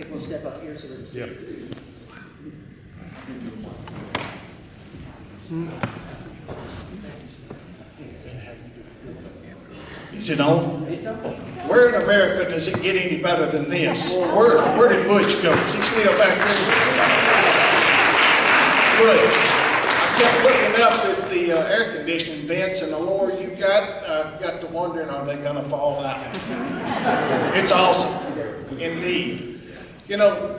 If we'll step up here so we can see. Yep. Is it on? It's on. Where in America does it get any better than this? Where did Butch go? Is he still back there? Butch. I kept looking up at the air conditioning vents, and the lower you got to wondering, are they going to fall out? It's awesome, indeed. You know,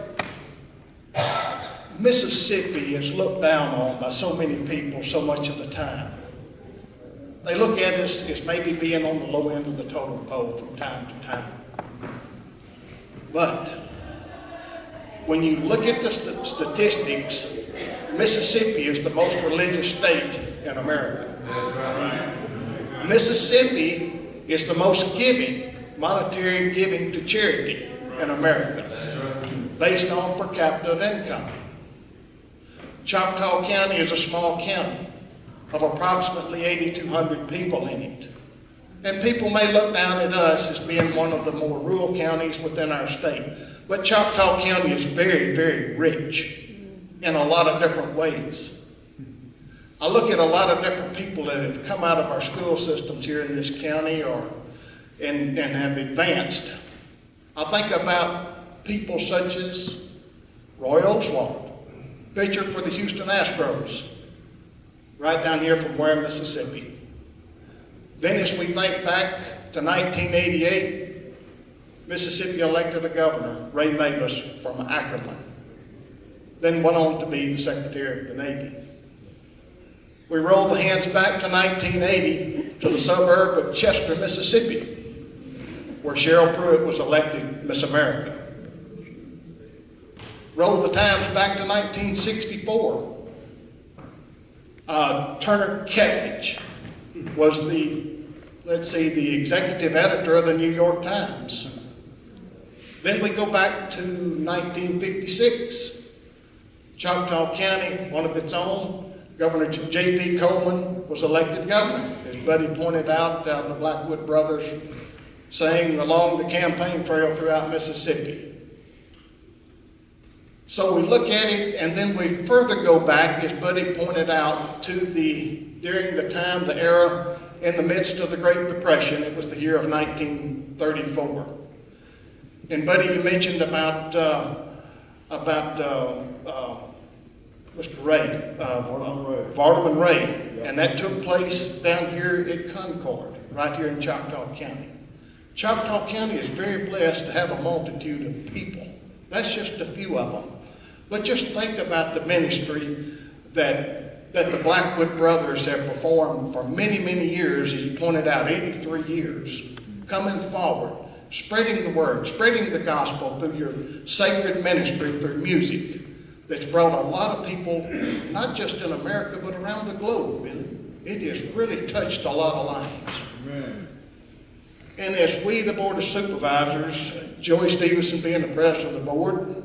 Mississippi is looked down on by so many people so much of the time. They look at us as maybe being on the low end of the totem pole from time to time. But when you look at the statistics, Mississippi is the most religious state in America. That's right. Mississippi is the most giving, monetary giving to charity in America, based on per capita income. Choctaw County is a small county of approximately 8,200 people in it. And people may look down at us as being one of the more rural counties within our state. But Choctaw County is very, very rich in a lot of different ways. I look at a lot of different people that have come out of our school systems here in this county and have advanced. I think about people such as Roy Oswald, pitcher for the Houston Astros, right down here from Ware, Mississippi. Then as we think back to 1988, Mississippi elected a governor, Ray Mavis from Ackerman, then went on to be the Secretary of the Navy. We roll the hands back to 1980 to the suburb of Chester, Mississippi, where Cheryl Pruitt was elected Miss America. Roll the times back to 1964. Turner Ketledge was the executive editor of the New York Times. Then we go back to 1956. Choctaw County, one of its own, Governor J.P. Coleman was elected governor. As Buddy pointed out, the Blackwood Brothers sang along the campaign trail throughout Mississippi. So we look at it, and then we further go back, as Buddy pointed out, to during the era in the midst of the Great Depression. It was the year of 1934. And Buddy, you mentioned about Mr. Ray, Vardaman Ray, and that took place down here at Concord, right here in Choctaw County. Choctaw County is very blessed to have a multitude of people. That's just a few of them. But just think about the ministry that the Blackwood Brothers have performed for many, many years, as you pointed out, 83 years, coming forward, spreading the word, spreading the gospel through your sacred ministry, through music, that's brought a lot of people, not just in America, but around the globe, Billy. It has really touched a lot of lives. Amen. And as we, the Board of Supervisors, Joey Stephenson being the president of the board,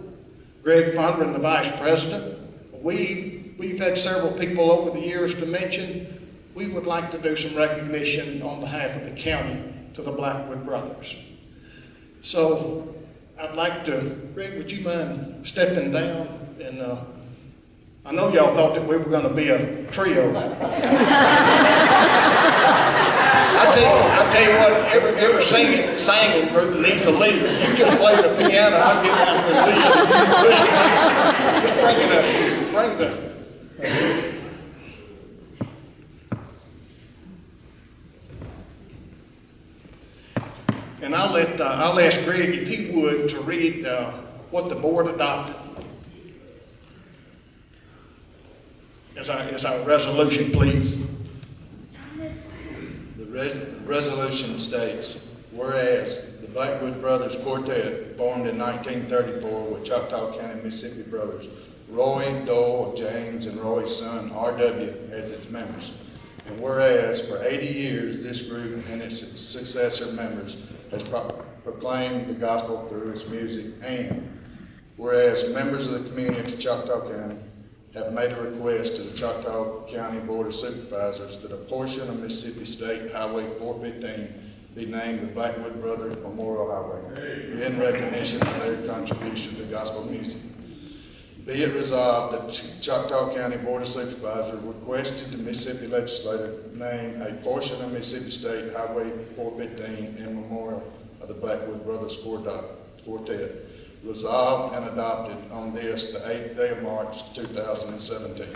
Greg Fondren, the vice president, we've had several people over the years to mention, we would like to do some recognition on behalf of the county to the Blackwood Brothers. So I'd like to, Greg, would you mind stepping down? And I know y'all thought that we were going to be a trio. I tell you what, every singing group needs a leader. You just play the piano, I'll get down here and lead. Just bring it up. Bring the... And I'll ask Greg if he would to read what the board adopted as our resolution, please. The resolution states, whereas the Blackwood Brothers Quartet, formed in 1934 with Choctaw County, Mississippi brothers, Roy, Doyle, James, and Roy's son, R.W., as its members. And whereas for 80 years, this group and its successor members has proclaimed the gospel through its music, and whereas members of the community of Choctaw County have made a request to the Choctaw County Board of Supervisors that a portion of Mississippi State Highway 415 be named the Blackwood Brothers Memorial Highway in recognition of their contribution to gospel music. Be it resolved that the Choctaw County Board of Supervisors requested the Mississippi Legislature name a portion of Mississippi State Highway 415 in memorial of the Blackwood Brothers Quartet. Resolved and adopted on this, the 8th day of March, 2017.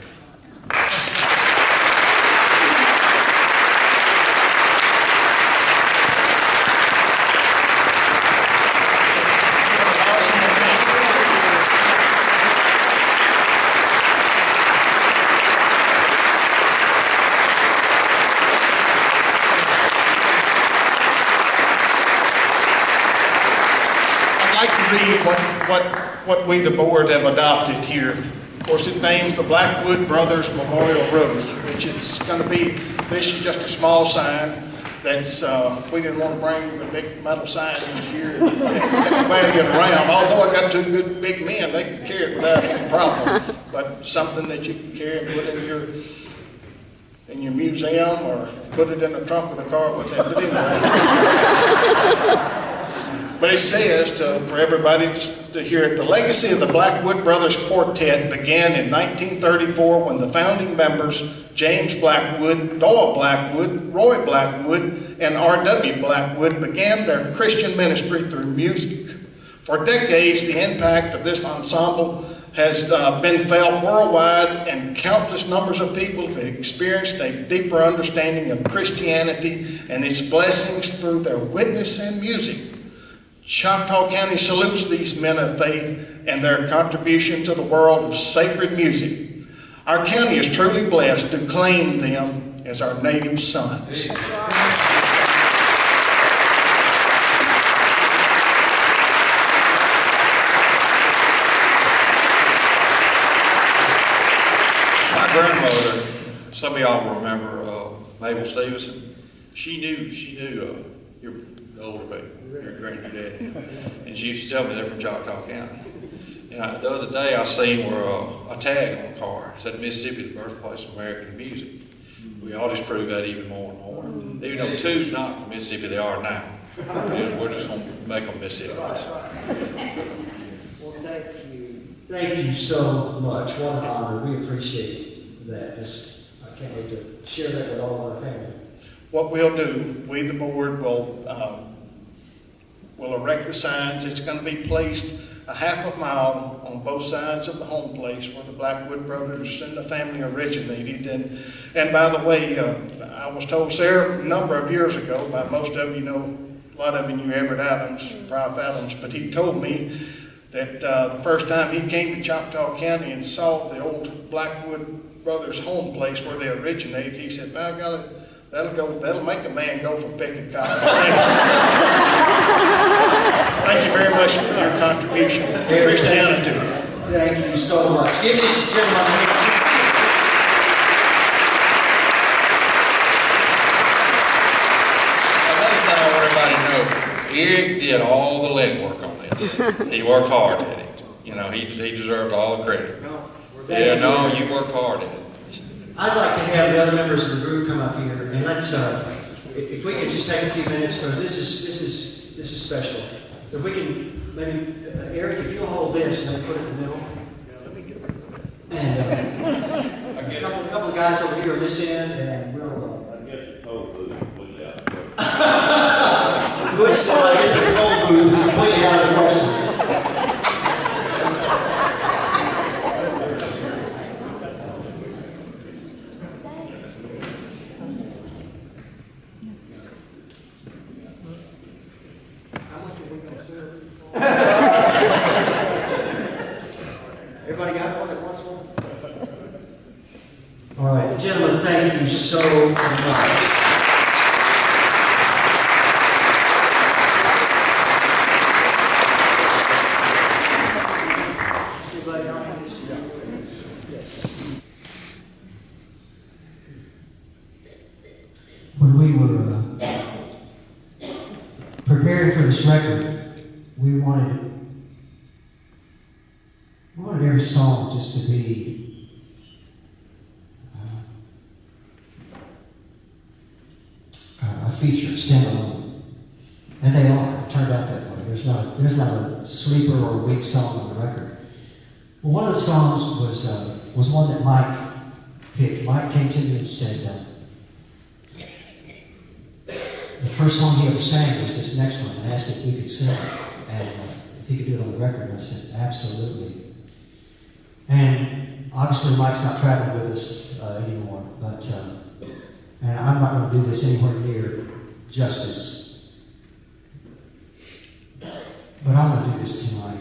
What we, the board, have adopted here. Of course, it names the Blackwood Brothers Memorial Road, which is going to be, this is just a small sign that's, we didn't want to bring a big metal sign in here and everybody get around. Although I got two good big men, they can carry it without any problem. But something that you can carry and put in your museum or put it in the trunk of the car, whatever. But anyway. But it says for everybody to hear it, the legacy of the Blackwood Brothers Quartet began in 1934 when the founding members, James Blackwood, Doyle Blackwood, Roy Blackwood, and R.W. Blackwood, began their Christian ministry through music. For decades, the impact of this ensemble has been felt worldwide, and countless numbers of people have experienced a deeper understanding of Christianity and its blessings through their witness and music. Choctaw County salutes these men of faith and their contribution to the world of sacred music. Our county is truly blessed to claim them as our native sons. My grandmother, some of y'all will remember Mabel Stephenson. She knew your older baby, your granddaddy, and she used to tell me they're from Choctaw County. And the other day I seen where a tag on the car said Mississippi, the birthplace of American music. We ought to prove that even more and more. Even though two's not from Mississippi, they are now. We're just going to make them Mississippians. Well, thank you so much. What an honor. We appreciate that. I can't wait to share that with all of our family. What we'll do, we the board will erect the signs. It's going to be placed a half a mile on both sides of the home place where the Blackwood brothers and the family originated. And by the way, I was told a number of years ago by most of you know, a lot of you knew Everett Adams, Ralph Adams, but he told me that the first time he came to Choctaw County and saw the old Blackwood brothers home place where they originated, he said, by golly, that'll make a man go from picking cotton to singing. Thank you very much for your contribution to Christianity. Thank you so much. Give these gentlemen a hand. Another thing I want everybody to know, Eric did all the legwork on this. He worked hard at it. You know, he deserves all the credit. You worked hard at it. I'd like to have the other members of the group come up here and let's, if we could just take a few minutes, because this is special. So if we can, maybe, Eric, if you'll hold this and then put it in the middle. And a couple of guys over here on this end, and we'll... I guess the toll booth was out. Which side? I guess the toll booth is completely out of the question. Everybody got one that wants one? All right, gentlemen, thank you so much. Everybody else? When we were preparing for this record, we wanted every song just to be a feature, standalone. And they are. It turned out that way. There's not a sleeper or a weak song on the record. Well, one of the songs was one that Mike picked. Mike came to me and said, the first song he ever sang was this next one, and asked if we could sing it, and if he could do it on the record. And I said, absolutely. And obviously Mike's not traveling with us anymore, but and I'm not going to do this anywhere near justice. But I'm going to do this tonight.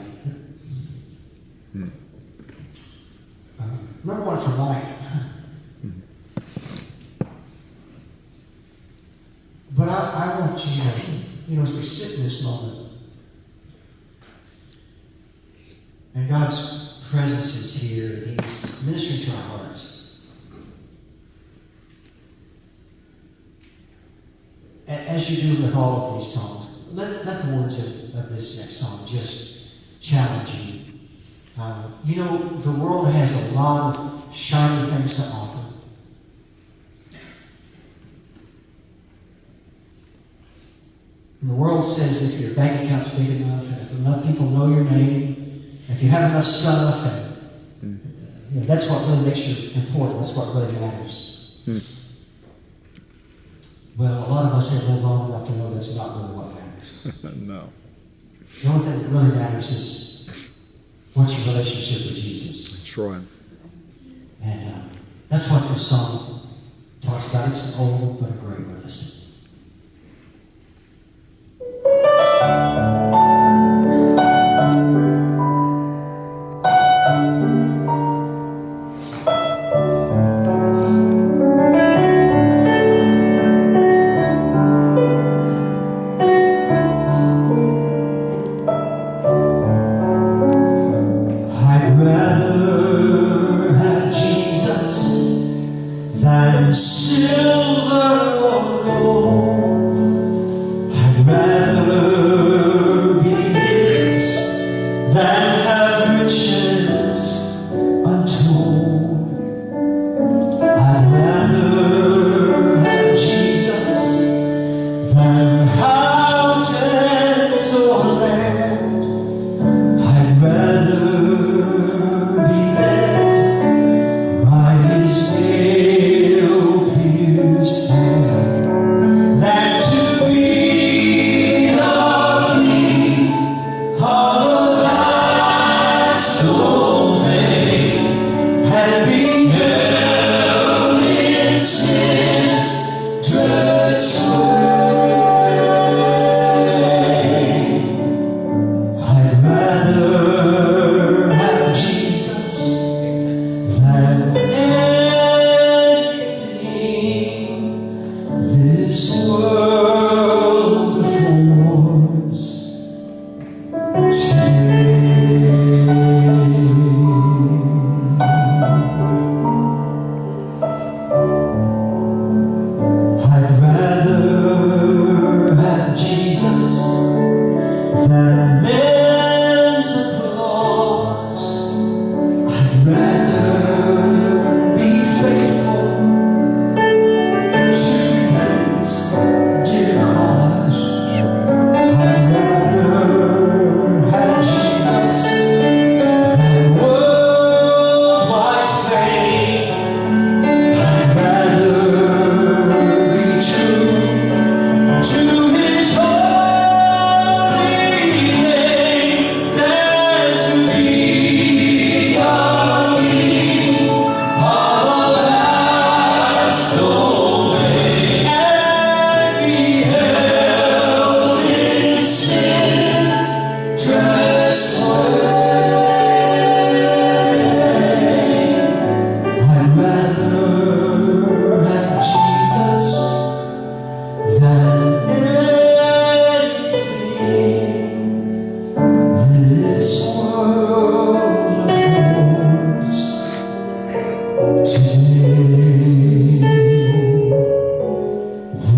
Remember one from Mike? But I want you to, as we sit in this moment, and God's presence is here, and He's ministering to our hearts. As you do with all of these songs, let the words of this next song just challenge you. The world has a lot of shiny things to offer. And the world says if your bank account's big enough, and if enough people know your name, if you have enough stuff, and that's what really makes you important. That's what really matters. Well, a lot of us have lived long enough to know that's not really what matters. No. The only thing that really matters is what's your relationship with Jesus. That's right. And that's what this song talks about. It's an old but a great one. Listen.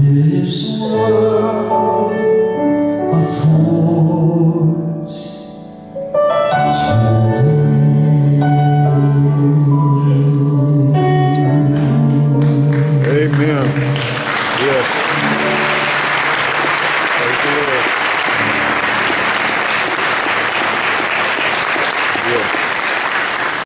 This world